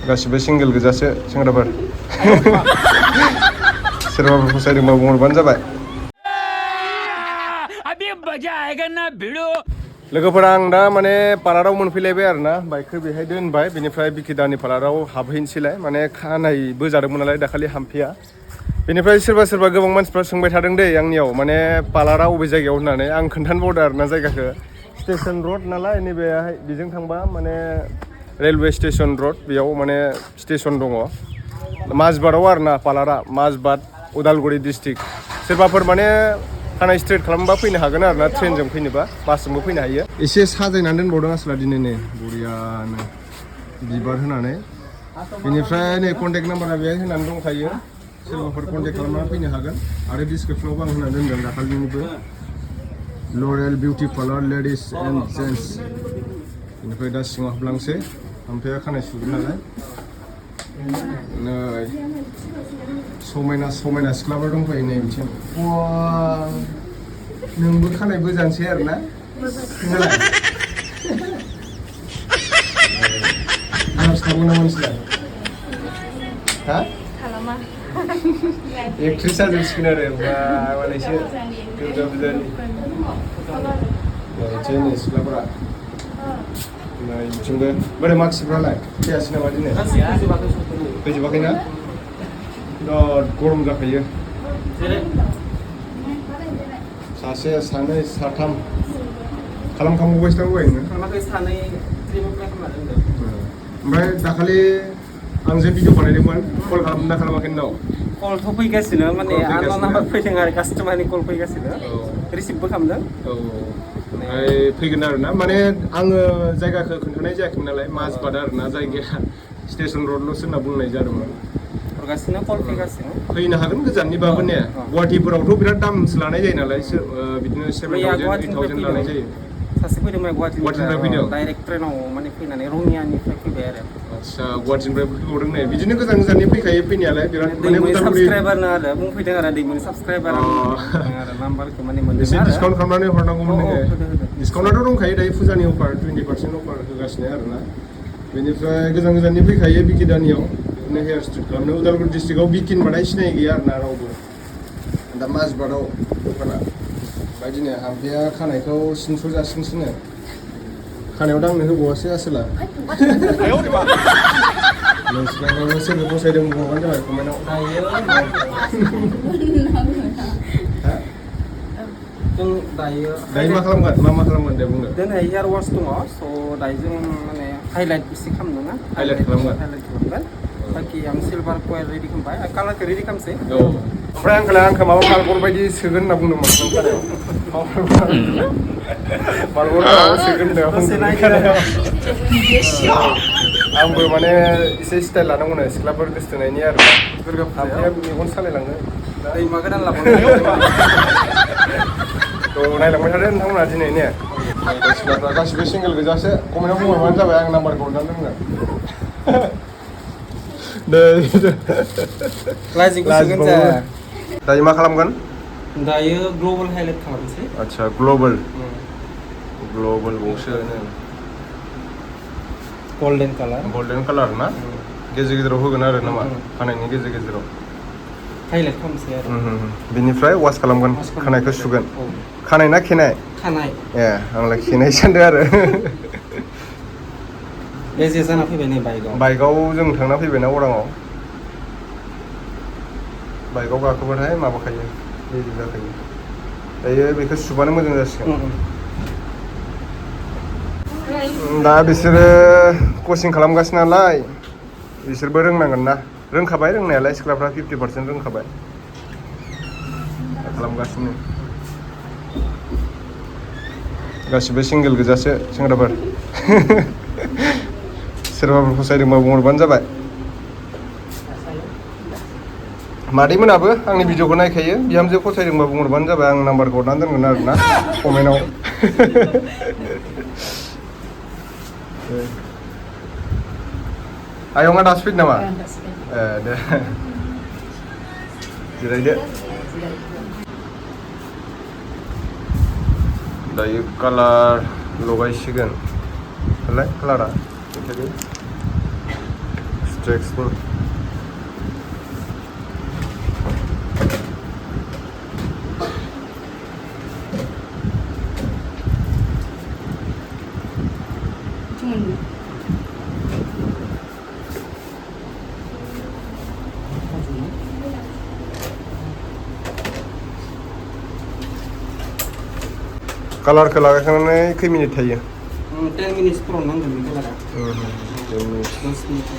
गासिबो सिंगेल गोजासो सेंग्राफोर सोरबाफोर फसायदोंबा बुंहरबानो जाबाय। लोगोफोरा आं दा माने पार्लाराव मोनफैलायबाय आरो ना बाइकखौ बेहाय दोनबाय बेनिफ्राय बिकिदानि पार्लाराव हाबहैनोसैलाय माने खानायबो जादोंमोन नालाय दाखालि हामफैया बेनिफ्राय सोरबा गोबां मानसिफ्रा सोंबाय थादों दै आंनियाव माने पार्लारा अबे जायगायाव होननानै आं खोन्थानोबावदों आरो ना जायगाखौ स्टेसन रड नालाय नैबेहाय बेजों थांबा माने रेलवे स्टेसन रड बेयाव माने स्टेसन दङ माजबाटआव आरो ना पार्लारा माजबाट उदालगुरि डिस्ट्रिक्ट सोरबाफोर माने खानाय स्ट्रेट खालामबा फैनो हागोन आरो ना ट्रेनजों फैनोबा बासजोंबो फैनो हायो। एसे साजायनानै दोनबावदों आसला दिनै नै बरियानो बिबार होनानै बेनिफ्राय नै कन्टेक्ट नाम्बारा बेहाय होनानै दंखायो सोरबाफोर कन्टेक्ट खालामनानै फैनो हागोन आरो डिसक्रिपसनावबो आं होनानै दोनदों दाखालिनिबो लरेल beauty parlour ladies and gents बेनिफ्राय दा सिङाव हाबलांसै ओमफ्राय खानाय सुगोन नालाय नै समायना समायना सिख्लाफोर दंफैयो नै बिथिं नोंबो खानाय बोजानोसै आरो ना आरज खालामो ना मानसिया हा खालामा एक्ट्रिस जाजोबसिगोन आरो मालायसो दुर्गा फुजानि नै सिख्लाफोरा नै बिथिंबो बोरै मानसिफ्रालाय फैयासै नामा दिनै फैजोबाखैना बिराद गरम जाखायो सासे सानै साथाम खालामखांबावबायसो दां दहायनो ओमफ्राय दाखालि आं जे भिडिअ बानायदोंमोन कल खालामना खालामाखै नोंनाव कलथ' फैगासिनो माने आनलाइन नाम्बार फैदों आरो कास्टमारनि कल फैगासिनो रिसिभबो खालामदों ओमफ्राय फैगोन आरो ना माने आङो जायगाखौ खोन्थानाय जायाखैमोन नालाय माजबाट आरो ना जायगाया स्टेसन रडल'सो होनना बुंनाय जादोंमोन हरगासिनो कल फैगासिनो फैनो हागोन गोजाननिबाबो ने गुवाहाटिफोरावथ' बिराद दामसो लानाय जायो नालाय बिदिनो 7,000 8,000 लानाय जायो सासे फैदोंमोन गुवाहाटिनिफ्राय फैदों डाइरेक्ट ट्रेनाव माने फैनानै रङियानिफ्राय फैबाय आरो आदसा गुवाहाटिनिफ्राय फैबावदों नै बिदिनो गोजान गोजाननि फैखायो फैनायालाय बिराद माने साबसक्राइबारनो आरो बुंफैदों आरो दैमुनि साबसक्राइबार आरो नाम्बारखौ माने मोनदों एसे डिसकाउन्ट खालामनानै हरनांगौमोन नोङो डिसकाउन्टआथ' दंखायो दायो फुजानि अफार 20% अफार होगासिनो आरो ना बेनिफ्राय गोजान गोजाननि फैखायो बिकिदानियाव बिदिनो हेयार स्ट्रेट खालामनो उदालगुरि डिस्ट्रिक्टआव बिकिनबाथाय सिनाय गैया आरो ना रावबो दा माजबाटआव दखाना ओमफ्राय दिनै हाम्फेया खानायखौ सिनस' जासिनोसोनो खानायाव दांनो होबावासै आसोला नोंसिनाबो सोरबो फसायदों बुंहरबानो जाबाय कमेन्टआव जों दायो मा खालामगोन मा खालामगोन दे बुंनो दिनै हेयार वास दङ स' दायो जों माने हाइलाइट एसे खालामनो ना हाइलाइट खालामगोन बाखि आं सिलभार कयल रेडि खालामबाय कालारखौ रेडि खालामसै औ ओमफ्राय आंखौ माबा मालबर बायदि सोगोन होनना बुंदोंमोन मालबर सोगोन आंबो माने एसे स्टाइल लानांगौ सिख्लाफोर गोसथोनायनि आरो दुर्गा फुजाया मेगन सालायलाङो दैमा गोदान लाबोनो नायलांबाय थादो नोंथांमोना दिनै ने सिख्लाफ्रा गासिबो सिंगेल गोजासो कमेन्टआव बुंहरबानो जाबाय आं नाम्बारखौ हरनानै दोनगोन दायो मा खालामगोन दायो ग्लबेल हाइलाइट खालामसै आदसा ग्लबेल बावसो गल्डेन कालार ना गेजेर गेजेराव होगोन आरो नामा खानायनि गेजेर गेजेराव हाइलाइट खालामसै आरो बिनिफ्राय वास खालामगोन खानायखौ सुगोन खानाय ना खेनाय ए आंलाय खेनाय सानदों आरो बेजे जाना फैबाय नै बाइकआव जों थांना फैबायना अराङाव बाइकआव गाखोबाथाय माबाखायो बेजे जाखायो दायो बेखौ सुबानो मोजां जासिगोन दा बिसोरो कचिं खालामगासिनो नालाय बिसोरबो रोंनांगोन ना रोंखाबाय रोंनायालाय सिख्लाफ्रा 50% रोंखाबाय खालामगासिनो गासिबो सिंगेल गोजासो सेंग्राफोर सोरबाफोर फसायदोंबा बुंहरबानो जाबाय मादैमोनाबो आंनि भिडिअखौ नायखायो बिहामजो फसायदोंबा बुंहरबानो जाबाय आं नाम्बारखौ हरनानै दोनगोन आरो ना कमेन्टआव आयंआ दासो फैदों नामा दे जिरायदो दायो कालार लगायसिगोन कालारा ट्रेक्सफोर कालारखौ लागायखांनानै खै मिनिट थायो 10 minutes pro नांगोन बे कालारा 10 मिनिट 10 minutes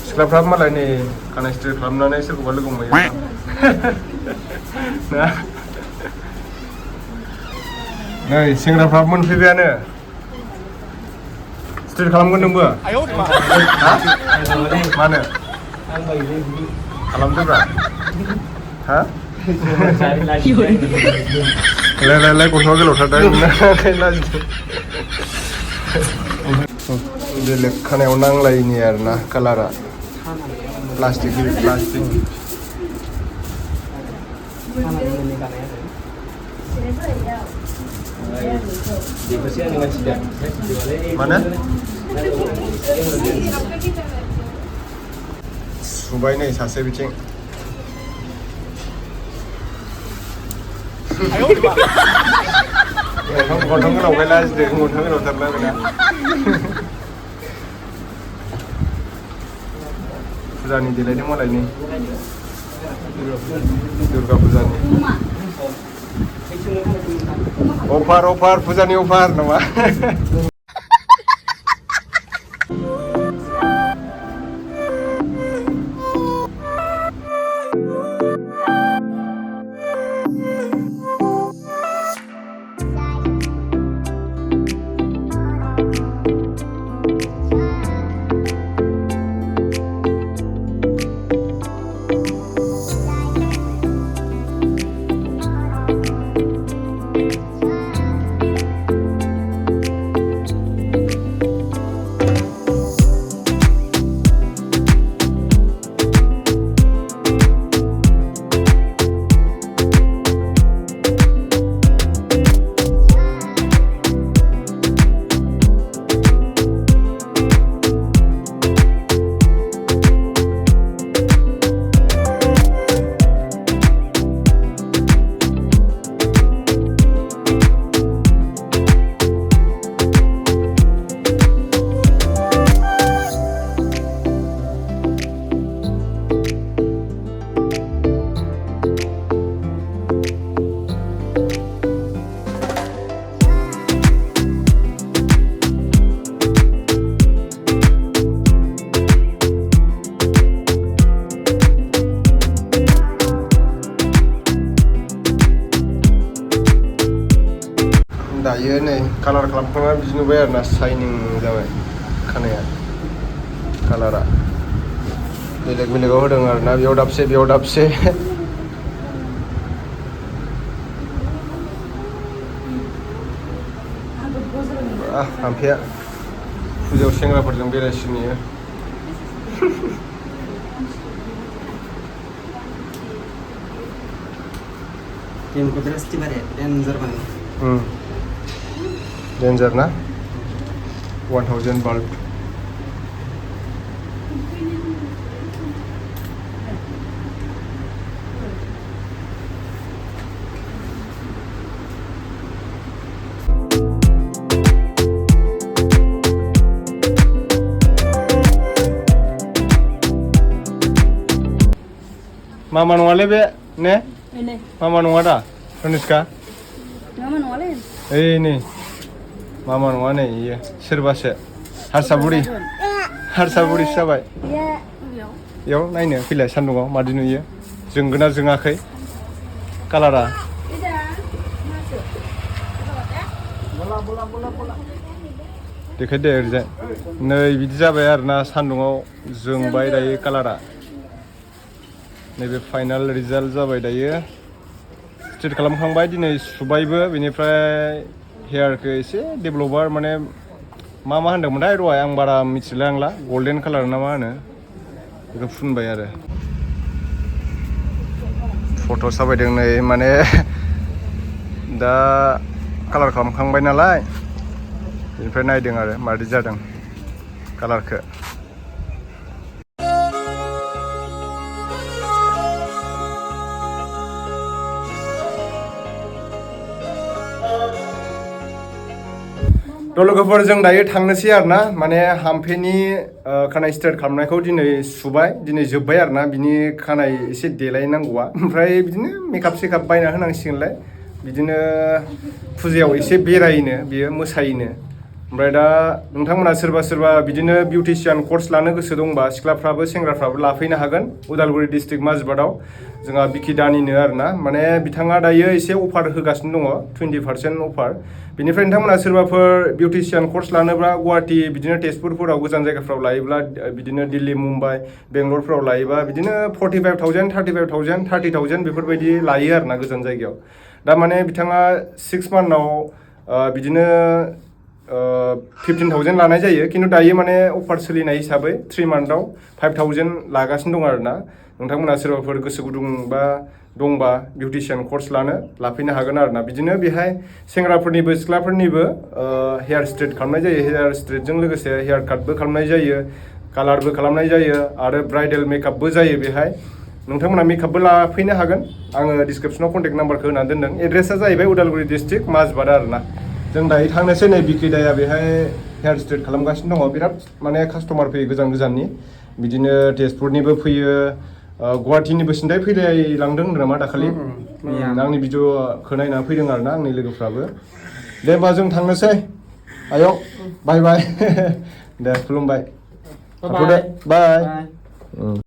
सिख्लाफ्रा मालाय नै खानाय स्ट्रेट खालामनानै सोरखौबा लोगो मोनहैयो ना नै सेंग्राफ्रा मोनफैबायानो स्ट्रेट खालामगोन नोंबो मानो खालामदोब्रा हा लाय गथ'आ गोलावथारदा बेलेग खानायाव नांलायनि आरोना कालारा प्लास्टिक माने सुबाय नै सासे बिथिं गन्थं गोलावखाय लाजिदों गन्थं गोलावथारना बेना फुजानि देलायदों मालायनि दुर्गा फुजानि अफार फुजानि अफार नामा दायो नै कालार खालामखांना बिदि नुबाय आरोना शाइनिं जाबाय खानाया कालारा बेलेगाव होदों आरोना बेयाव दाबसे थाम्फैया फुजायाव सेंग्राफोरजों बेरायसिनो डेन्जार ना 1000 बाल्ब मामा नङालै बे ने मामा नङा दा कनिष्का मामा नङालै ओइ नै मामा नङा नै इयो सोरबासो हारसा बुरिसो जाबाय इयाव नायनो फैलाय सान्दुङाव मादि नुयो जोंगोना जोङाखै कालारा देखायदो ओरैजाय नै बिदि जाबाय आरोना सान्दुङाव जोंबाय दायो कालारा नैबे फाइनाल रिजाल्ट जाबाय दायो स्ट्रेट खालामखांबाय दिनै सुबायबो बेनिफ्राय हेयारखौ एसे डेभलपार माने मा होनदोंमोनथाय र'हाय आं बारा मिथिलाय आंला गल्डेन कालार ना मा होनो बेखौ फुनबाय आरो फट' साफायदों नै माने दा कालार खालामखांबाय नालाय बेनिफ्राय नायदों आरो मादि जादों कालारखौ लोगोफोर जों दायो थांनोसै आरोना माने हाम्फेनि खानाय स्ट्रेट खालामनायखौ दिनै सुबाय दिनै जोब्बाय आरोना बिनि खानाय एसे देलायनांगौआ ओमफ्राय बिदिनो मेकआप सेकआप बायना होनांसिगोनलाय बिदिनो फुजायाव एसे बेरायनो बियो मोसायैनो ओमफ्राय दा नोंथांमोना सोरबा सोरबा बिदिनो बिउटिशियान कर्स लानो गोसो दंबा सिख्लाफ्राबो सेंग्राफ्राबो लाफैनो हागोन उदालगुरि डिस्ट्रिक्ट माजबाटआव जोंहा बिकिदानिनो आरोना माने बिथाङा दायो एसे अफार होगासिनो दङ 20% अफार बेनिफ्राय नोंथांमोना सोरबाफोर बिउटिशियान कर्स लानोब्ला गुवाहाटि बिदिनो तेजपुरफोराव गोजान जायगाफ्राव लायोब्ला बिदिनो दिल्ली मुम्बाइ बेंगलरफ्राव लायोबा बिदिनो 45,000 35,000 30,000 बेफोरबायदि लायो आरोना गोजान जायगायाव दा माने बिथाङा 6 मान्थआव बिदिनो 15,000 लानाय जायो खिन्थु दायो माने अफार सोलिनाय हिसाबै 3 मान्थआव 5,000 लागासिनो दं आरोना नोंथांमोना सोरबाफोर गोसो गुदुं बा दंबा बिउटिशियान कर्स लाफैनो हागोन आरोना बिदिनो बेहाय सेंग्राफोरनिबो सिख्लाफोरनिबो हेयार स्ट्रेट खालामनाय जायो हेयार स्ट्रेटजों लोगोसे हेयार काटबो खालामनाय जायो कालारबो खालामनाय जायो आरो ब्राइडेल मेकआपबो जायो बेहाय नोंथांमोना मेकआपबो लाफैनो हागोन आङो डिसक्रिपसनाव कन्टेक्ट नाम्बारखौ होनानै दोनदों एड्रेसा जाहैबाय उदालगुरि डिस्ट्रिक्ट माजबाट आरोना जों दायो थांनोसै नै बिकिदाया बेहाय हेयार स्ट्रेट खालामगासिनो दङ बिराद माने कास्टमार फैयो गोजान गोजाननि बिदिनो तेजपुरनिबो फैयो गुवाहाटिनिबो सिन्थाय फैलायलांदों होनदों नामा दाखालि आंनि भिडिअखौ नायनानै फैदों आरोना आंनि लोगोफ्राबो दे होमबा जों थांनोसै आयं बाय बाय दे खुलुमबाय बाय